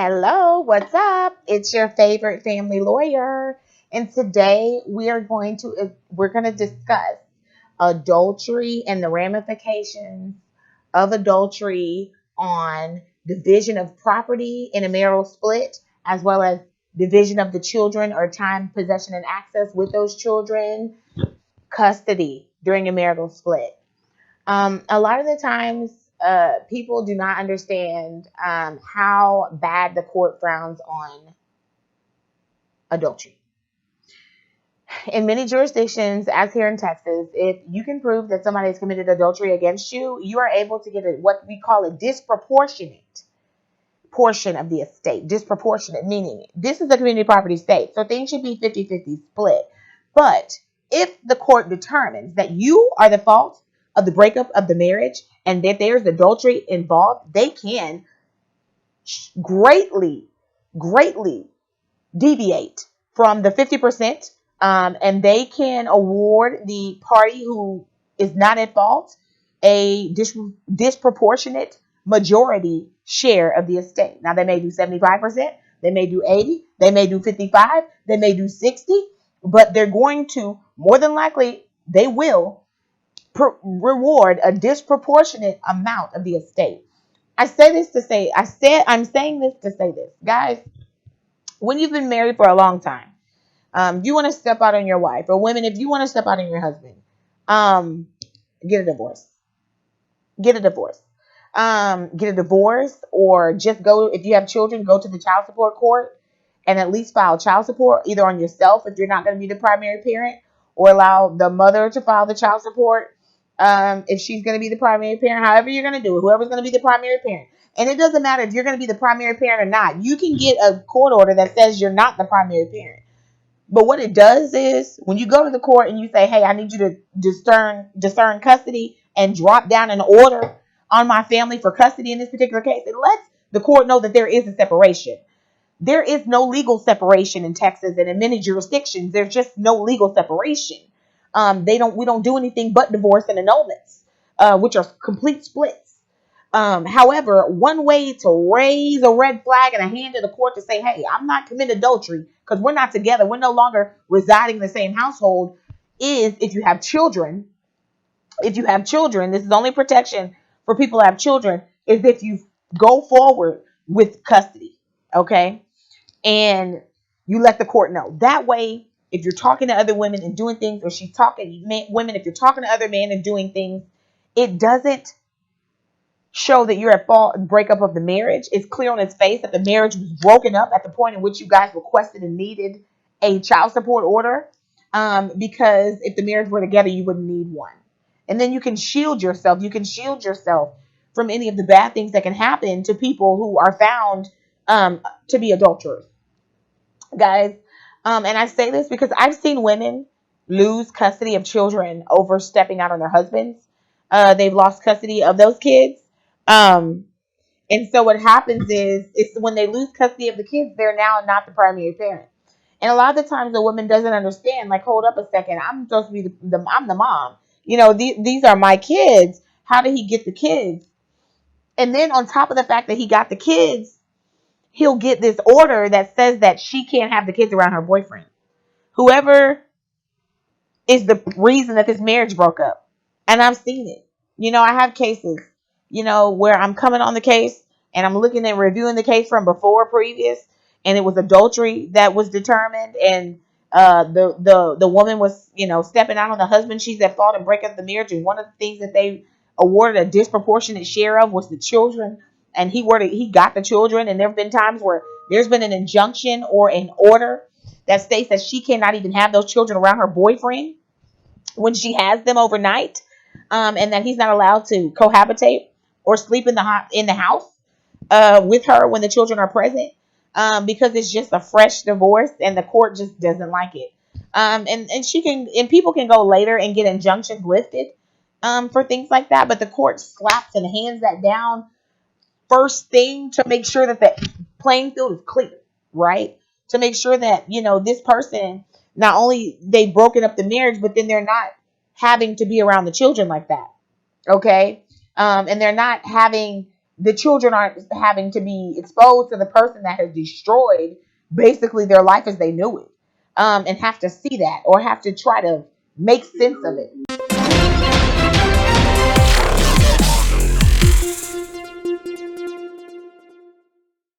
Hello, what's up? It's your favorite family lawyer, and today we're going to discuss adultery and the ramifications of adultery on division of property in a marital split, as well as division of the children or time, possession, and access with those children, custody during a marital split. A lot of the times, people do not understand how bad the court frowns on adultery. In many jurisdictions, as here in Texas, if you can prove that somebody has committed adultery against you, you are able to get what we call a disproportionate portion of the estate. Disproportionate, meaning this is a community property state, so things should be 50-50 split. But if the court determines that you are the fault of the breakup of the marriage and that there's adultery involved, they can greatly deviate from the 50%, and they can award the party who is not at fault a disproportionate majority share of the estate. Now, they may do 75%, they may do 80%, they may do 55%, they may do 60%, but they're going to, more than likely, they will reward a disproportionate amount of the estate. I'm saying this to say this, guys. When you've been married for a long time, you want to step out on your wife, or women, if you want to step out on your husband, get a divorce. Get a divorce. Get a divorce, or just go, if you have children, go to the child support court and at least file child support either on yourself if you're not going to be the primary parent, or allow the mother to file the child support if she's going to be the primary parent. However you're going to do it, whoever's going to be the primary parent. And it doesn't matter if you're going to be the primary parent or not. You can get a court order that says you're not the primary parent. But what it does is, when you go to the court and you say, hey, I need you to discern custody and drop down an order on my family for custody in this particular case, it lets the court know that there is a separation. There is no legal separation in Texas, and in many jurisdictions, there's just no legal separation. We don't do anything but divorce and annulments, which are complete splits. However, one way to raise a red flag and a hand to the court to say, hey, I'm not committing adultery because we're not together, we're no longer residing in the same household, is if you have children. If you have children, this is only protection for people who have children, is if you go forward with custody, okay? And you let the court know. That way, if you're talking to other women and doing things, or she's talking, women, if you're talking to other men and doing things, it doesn't show that you're at fault in breakup of the marriage. It's clear on its face that the marriage was broken up at the point in which you guys requested and needed a child support order. Because if the marriage were together, you wouldn't need one. And then you can shield yourself. You can shield yourself from any of the bad things that can happen to people who are found to be adulterers, guys. And I say this because I've seen women lose custody of children over stepping out on their husbands. They've lost custody of those kids. Um, and so what happens is, it's when they lose custody of the kids, they're now not the primary parent. And a lot of the times the woman doesn't understand, like, hold up a second, I'm supposed to be I'm the mom. These are my kids. How did he get the kids? And then on top of the fact that he got the kids, he'll get this order that says that she can't have the kids around her boyfriend. Whoever is the reason that this marriage broke up. And I've seen it. I have cases, where I'm coming on the case and I'm looking and reviewing the case from before previous, and it was adultery that was determined, and the woman was, stepping out on the husband. She's at fault in breaking up the marriage, and one of the things that they awarded a disproportionate share of was the children, and he got the children. And there have been times where there's been an injunction or an order that states that she cannot even have those children around her boyfriend when she has them overnight, and that he's not allowed to cohabitate or sleep in the house with her when the children are present, because it's just a fresh divorce and the court just doesn't like it. And people can go later and get injunctions lifted for things like that, but the court slaps and hands that down first thing to make sure that the playing field is clear, right? To make sure that, this person, not only they've broken up the marriage, but then they're not having to be around the children like that. Okay. And they're not having the children aren't having to be exposed to the person that has destroyed basically their life as they knew it, and have to see that or have to try to make sense of it.